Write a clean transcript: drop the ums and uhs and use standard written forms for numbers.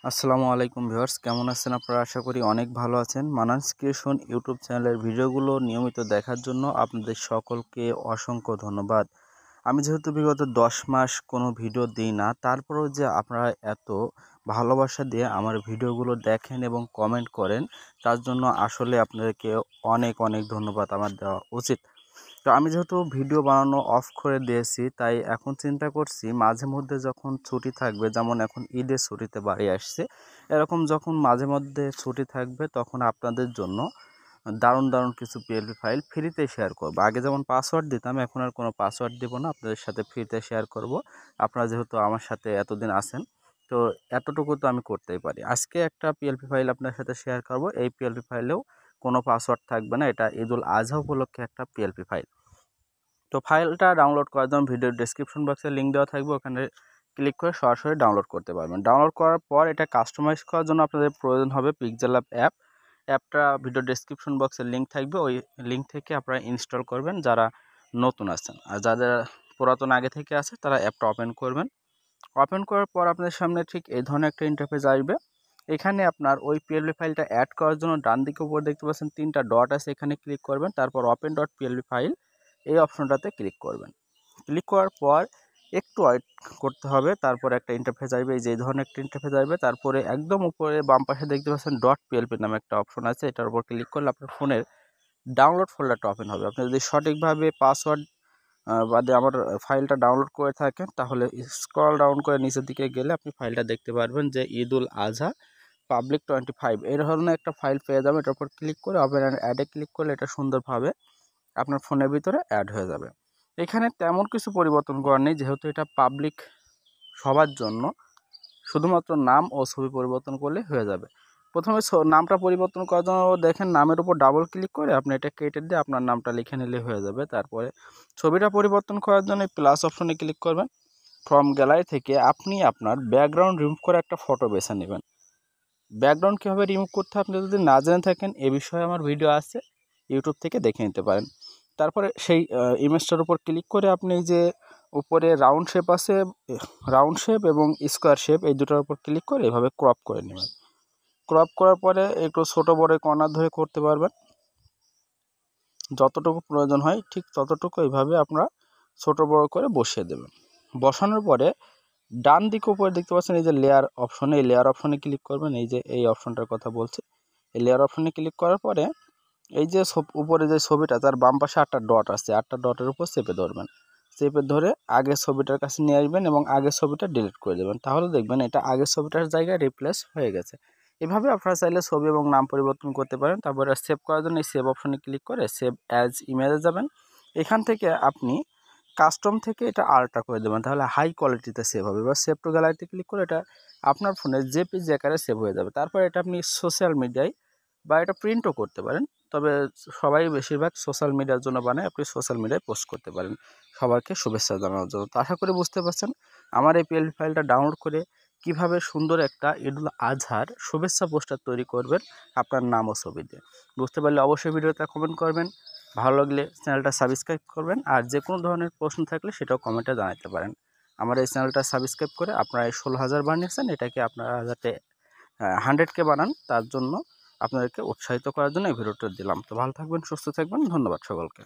আসসালামু আলাইকুম ভিউয়ার্স, কেমন আছেন আপনারা? আশা করি অনেক ভালো আছেন। মানান্স ক্রিয়েশন ইউটিউব চ্যানেলের ভিডিওগুলো নিয়মিত দেখার জন্য আপনাদের সকলকে অসংখ্য ধন্যবাদ। আমি যেহেতু বিগত 10 মাস কোনো ভিডিও দিই না, তারপরেও যে আপনারা এত ভালোবাসা দিয়ে আমার ভিডিওগুলো দেখেন এবং কমেন্ট করেন, তার জন্য আসলে আপনাদেরকে অনেক অনেক ধন্যবাদ আমার দেওয়া উচিত। তো আমি যেহেতু ভিডিও বানানো অফ করে দিয়েছি, তাই এখন চিন্তা করছি মাঝে মধ্যে যখন ছুটি থাকবে, যেমন এখন ঈদের ছুটিতে বাড়ি আসছে, এরকম যখন মাঝে মধ্যে ছুটি থাকবে তখন আপনাদের জন্য দারুণ দারুণ কিছু পিএলপি ফাইল ফ্রিতে শেয়ার করব। আগে যেমন পাসওয়ার্ড দিতাম, এখন আর কোনো পাসওয়ার্ড দিব না, আপনাদের সাথে ফ্রিতে শেয়ার করব। আপনারা যেহেতু আমার সাথে এতদিন আছেন, তো এতটুকু তো আমি করতেই পারি। আজকে একটা পিএলপি ফাইল আপনার সাথে শেয়ার করব। এই পিএলপি ফাইলেও কোনো পাসওয়ার্ড থাকবে না। এটা ঈদুল আজহা উপলক্ষে একটা পিএলপি ফাইল। তো ফাইলটা ডাউনলোড করার জন্য ভিডিওর ডেসক্রিপশন বক্সে লিঙ্ক দেওয়া থাকবে, ওখানে ক্লিক করে সরাসরি ডাউনলোড করতে পারবেন। ডাউনলোড করার পর এটা কাস্টমাইজ করার জন্য আপনাদের প্রয়োজন হবে পিক্সেল অ্যাপ। অ্যাপটা ভিডিও ডেসক্রিপশন বক্সে লিঙ্ক থাকবে, ওই লিঙ্ক থেকে আপনারা ইনস্টল করবেন যারা নতুন আছেন। আর যাদের পুরাতন আগে থেকে আছে তারা অ্যাপটা ওপেন করবেন। ওপেন করার পর আপনাদের সামনে ঠিক এই ধরনের একটা ইন্টারফেস আসবে। এখানে আপনার ওই পিএলপি ফাইলটা অ্যাড করার জন্য ডান দিকে উপর দেখতে পাচ্ছেন 3টা ডট আছে, এখানে ক্লিক করবেন। তারপর ওপেন ডট পিএলপি ফাইল এই অপশনটাতে ক্লিক করবেন। ক্লিক করার পর একটু ওয়েট করতে হবে, তারপর একটা ইন্টারফেস আসবে, এই যে এই ধরনের একটা ইন্টারফেস আসবে। তারপরে একদম উপরে বাম পাশে দেখতে পাচ্ছেন ডট পিএলপি নামে একটা অপশন আছে, এটার উপর ক্লিক করলে আপনার ফোনের ডাউনলোড ফোল্ডারটা ওপেন হবে। আপনি যদি সঠিকভাবে পাসওয়ার্ড বাদে আমার ফাইলটা ডাউনলোড করে থাকেন, তাহলে স্ক্রল ডাউন করে নিচের দিকে গেলে আপনি ফাইলটা দেখতে পারবেন যে ঈদুল আজহা পাবলিক 25 এই ধরনের একটা ফাইল পেয়ে যাবেন। এটার উপর ক্লিক করে ওপেন অ্যান্ড অ্যাডে ক্লিক করলে এটা সুন্দরভাবে আপনার ফোনের ভিতরে অ্যাড হয়ে যাবে। এখানে তেমন কিছু পরিবর্তন করার নেই, যেহেতু এটা পাবলিক সবার জন্য। শুধুমাত্র নাম ও ছবি পরিবর্তন করলে হয়ে যাবে। প্রথমে নামটা পরিবর্তন করার জন্য দেখেন নামের উপর ডাবল ক্লিক করে আপনি এটা কেটে দিয়ে আপনার নামটা লিখে নিলে হয়ে যাবে। তারপরে ছবিটা পরিবর্তন করার জন্য প্লাস অপশনে ক্লিক করবেন। ফ্রম গ্যালারি থেকে আপনি আপনার ব্যাকগ্রাউন্ড রিমুভ করে একটা ফটো বেছে নেবেন। ব্যাকগ্রাউন্ড কীভাবে রিমুভ করতে হয় আপনি যদি না জেনে থাকেন, এ বিষয়ে আমার ভিডিও আছে, ইউটিউব থেকে দেখে নিতে পারেন। তারপরে সেই ইমেজটার উপর ক্লিক করে আপনি এই যে উপরে রাউন্ড শেপ আছে, রাউন্ড শেপ এবং স্কোয়ার শেপ, এই দুটোর উপর ক্লিক করে এভাবে ক্রপ করে নেবেন। ক্রপ করার পরে একটু ছোটো বড় কর্নার ধরে করতে পারবেন, যতটুকু প্রয়োজন হয় ঠিক ততটুকু এইভাবে আপনারা ছোটো বড় করে বসিয়ে দেবেন। বসানোর পরে ডান দিকে উপরে দেখতে পাচ্ছেন এই যে লেয়ার অপশনে, এই লেয়ার অপশনে ক্লিক করবেন। এই যে এই অপশনটার কথা বলছি, এই লেয়ার অপশনে ক্লিক করার পরে এই যে উপরে যে ছবিটা তার বাম পাশে 8টা ডট আছে, 8টা ডটের উপর চেপে ধরবেন। চেপে ধরে আগের ছবিটার কাছে নিয়ে আসবেন এবং আগের ছবিটা ডিলিট করে দেবেন। তাহলে দেখবেন এটা আগের ছবিটার জায়গায় রিপ্লেস হয়ে গেছে। এভাবে আপনারা চাইলে ছবি এবং নাম পরিবর্তন করতে পারেন। তারপরে সেভ করার জন্য এই সেভ অপশনে ক্লিক করে সেভ অ্যাজ ইমেজে যাবেন। এখান থেকে আপনি কাস্টম থেকে এটা আলট্রা করে দেবেন, তাহলে হাই কোয়ালিটিতে সেভ হবে। এবার সেভ টু গ্যালারিতে ক্লিক করে এটা আপনার ফোনে জেপিজি আকারে সেভ হয়ে যাবে। তারপর এটা আপনি সোশ্যাল মিডিয়ায় বা এটা প্রিন্টও করতে পারেন, তবে সবাই বেশিরভাগ সোশ্যাল মিডিয়ার জন্য বানায়, আপনি সোশ্যাল মিডিয়ায় পোস্ট করতে পারেন সবাইকে শুভেচ্ছা জানানোর জন্য। তো আশা করি বুঝতে পারছেন আমার এই পিএলপি ফাইলটা ডাউনলোড করে কিভাবে সুন্দর একটা ঈদুল আজহার শুভেচ্ছা পোস্টার তৈরি করবেন আপনার নাম ও ছবি দিয়ে। বুঝতে পারলে অবশ্যই ভিডিওতে কমেন্ট করবেন, ভালো লাগলে চ্যানেলটা সাবস্ক্রাইব করবেন, আর যে কোনো ধরনের প্রশ্ন থাকলে সেটাও কমেন্টে জানাতে পারেন। আমার এই চ্যানেলটা সাবস্ক্রাইব করে আপনারা এই 16,000 বানিয়েছেন, এটাকে আপনারা যাতে 100K বানান, তার জন্য আপনাদেরকে উৎসাহিত করার জন্য এই ভিডিওটা দিলাম। তো ভালো থাকবেন, সুস্থ থাকবেন, ধন্যবাদ সকলকে।